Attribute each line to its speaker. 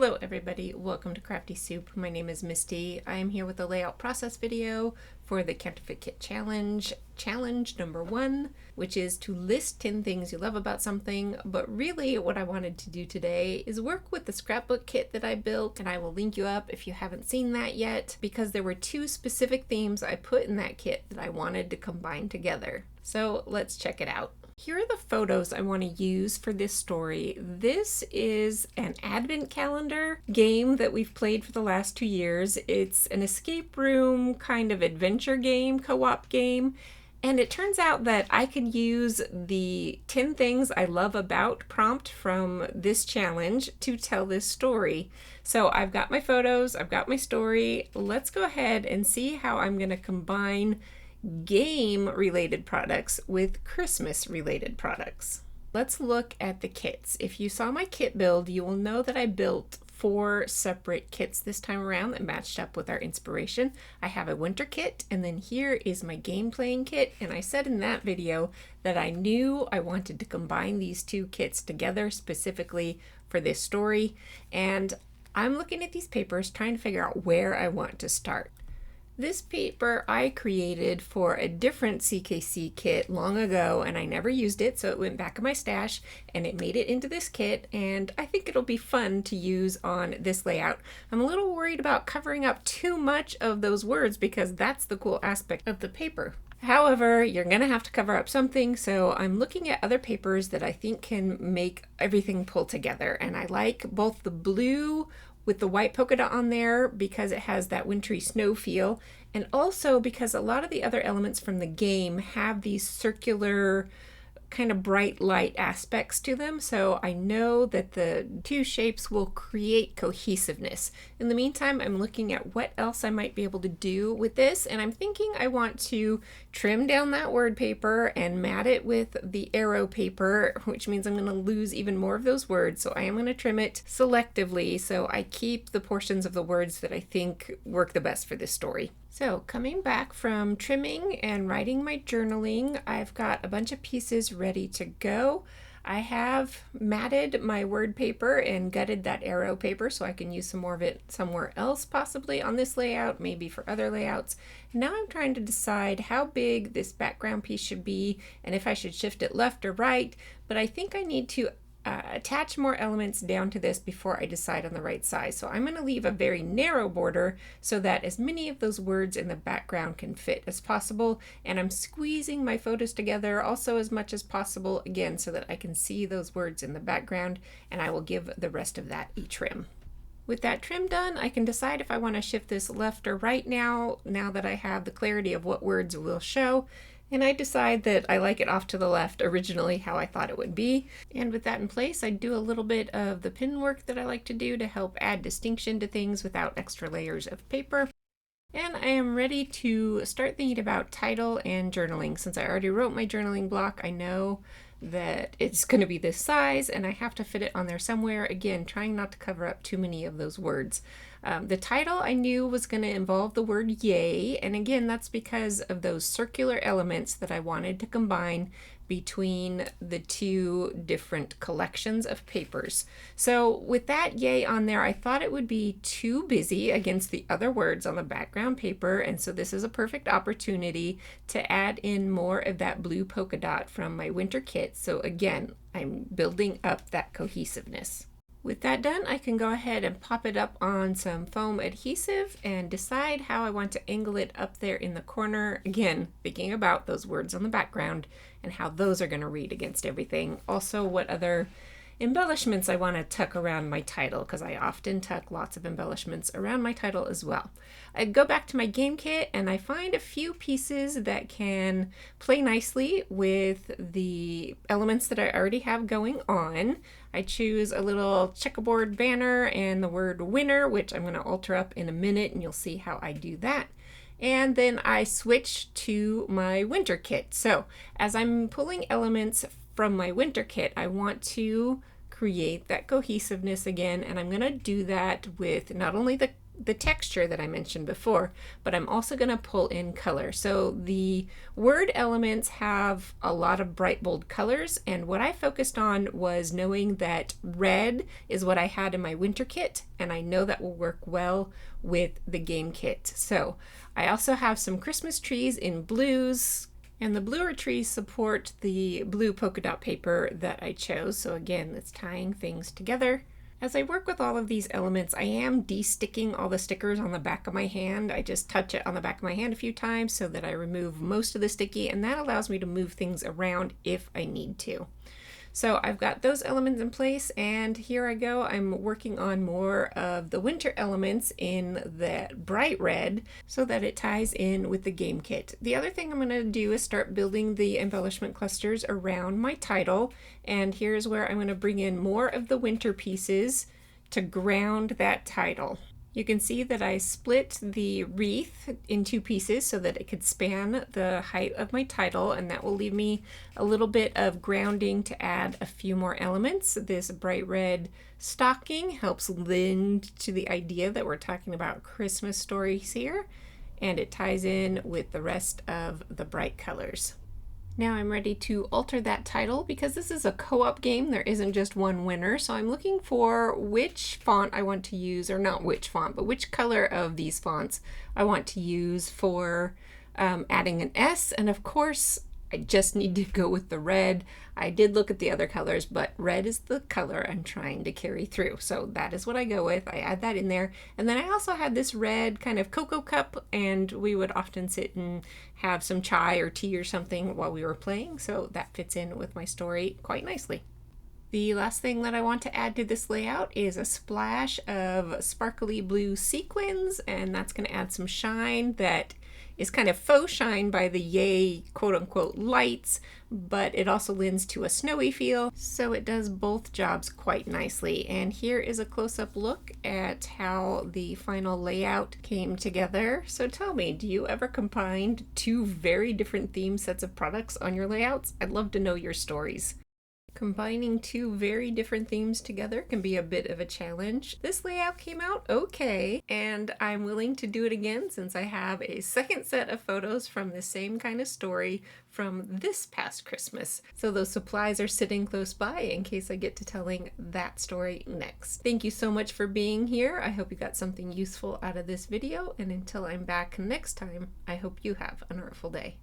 Speaker 1: Hello everybody, welcome to Crafty Soup. My name is Misty. I am here with a layout process video for the Counterfeit Kit Challenge. Challenge number 1, which is to list 10 things you love about something. But really what I wanted to do today is work with the scrapbook kit that I built, and I will link you up if you haven't seen that yet, because there were 2 specific themes I put in that kit that I wanted to combine together. So let's check it out. Here are the photos I want to use for this story. This is an advent calendar game that we've played for the last 2 years. It's an escape room kind of adventure game, co-op game. And it turns out that I could use the 10 things I love about prompt from this challenge to tell this story. So I've got my photos, I've got my story. Let's go ahead and see how I'm going to combine game-related products with Christmas-related products. Let's look at the kits. If you saw my kit build, you will know that I built 4 separate kits this time around that matched up with our inspiration. I have a winter kit, and then here is my game playing kit, and I said in that video that I knew I wanted to combine these 2 kits together specifically for this story, and I'm looking at these papers trying to figure out where I want to start. This paper I created for a different CKC kit long ago, and I never used it, so it went back in my stash and it made it into this kit, and I think it'll be fun to use on this layout. I'm a little worried about covering up too much of those words because that's the cool aspect of the paper. However, you're going to have to cover up something, so I'm looking at other papers that I think can make everything pull together, and I like both the blue with the white polka dot on there because it has that wintry snow feel, and also because a lot of the other elements from the game have these circular kind of bright light aspects to them, so I know that the 2 shapes will create cohesiveness. In the meantime, I'm looking at what else I might be able to do with this, and I'm thinking I want to trim down that word paper and mat it with the arrow paper, which means I'm going to lose even more of those words, so I am going to trim it selectively so I keep the portions of the words that I think work the best for this story. So coming back from trimming and writing my journaling, I've got a bunch of pieces ready to go. I have matted my word paper and gutted that arrow paper so I can use some more of it somewhere else, possibly on this layout, maybe for other layouts. Now I'm trying to decide how big this background piece should be and if I should shift it left or right, but I think I need to attach more elements down to this before I decide on the right size. So I'm going to leave a very narrow border so that as many of those words in the background can fit as possible, and I'm squeezing my photos together also as much as possible, again, so that I can see those words in the background, and I will give the rest of that a trim. With that trim done, I can decide if I want to shift this left or right now that I have the clarity of what words will show. And I decide that I like it off to the left, originally how I thought it would be. And with that in place, I do a little bit of the pin work that I like to do to help add distinction to things without extra layers of paper. And I am ready to start thinking about title and journaling. Since I already wrote my journaling block, I know that it's going to be this size and I have to fit it on there somewhere. Again, trying not to cover up too many of those words. The title I knew was going to involve the word yay, and again that's because of those circular elements that I wanted to combine between the 2 different collections of papers. So with that yay on there, I thought it would be too busy against the other words on the background paper, and so this is a perfect opportunity to add in more of that blue polka dot from my winter kit. So again, I'm building up that cohesiveness. With that done, I can go ahead and pop it up on some foam adhesive and decide how I want to angle it up there in the corner. Again, thinking about those words on the background and how those are going to read against everything. Also, what other embellishments I want to tuck around my title, because I often tuck lots of embellishments around my title as well. I go back to my game kit and I find a few pieces that can play nicely with the elements that I already have going on. I choose a little checkerboard banner and the word winner, which I'm going to alter up in a minute, and you'll see how I do that. And then I switch to my winter kit. So as I'm pulling elements from my winter kit, I want to create that cohesiveness again, and I'm going to do that with not only the the texture that I mentioned before, but I'm also going to pull in color. So the word elements have a lot of bright, bold colors, and what I focused on was knowing that red is what I had in my winter kit, and I know that will work well with the game kit. So I also have some Christmas trees in blues, and the bluer trees support the blue polka dot paper that I chose. So again, it's tying things together. As I work with all of these elements, I am de-sticking all the stickers on the back of my hand. I just touch it on the back of my hand a few times so that I remove most of the sticky, and that allows me to move things around if I need to. So I've got those elements in place, and here I go. I'm working on more of the winter elements in that bright red so that it ties in with the game kit. The other thing I'm going to do is start building the embellishment clusters around my title, and here's where I'm going to bring in more of the winter pieces to ground that title. You can see that I split the wreath in two pieces so that it could span the height of my title, and that will leave me a little bit of grounding to add a few more elements. This bright red stocking helps lend to the idea that we're talking about Christmas stories here, and it ties in with the rest of the bright colors. Now I'm ready to alter that title because this is a co-op game. There isn't just one winner, so I'm looking for which font I want to use, or not which font, but which color of these fonts I want to use for adding an S. And of course, I just need to go with the red. I did look at the other colors, but red is the color I'm trying to carry through. So that is what I go with. I add that in there. And then I also had this red kind of cocoa cup, and we would often sit and have some chai or tea or something while we were playing. So that fits in with my story quite nicely. The last thing that I want to add to this layout is a splash of sparkly blue sequins, and that's going to add some shine that is kind of faux shine by the yay quote-unquote lights, but it also lends to a snowy feel, so it does both jobs quite nicely. And here is a close-up look at how the final layout came together. So tell me, do you ever combine two very different theme sets of products on your layouts? I'd love to know your stories. Combining two very different themes together can be a bit of a challenge. This layout came out okay, and I'm willing to do it again since I have a second set of photos from the same kind of story from this past Christmas. So those supplies are sitting close by in case I get to telling that story next. Thank you so much for being here. I hope you got something useful out of this video, and until I'm back next time, I hope you have an artful day.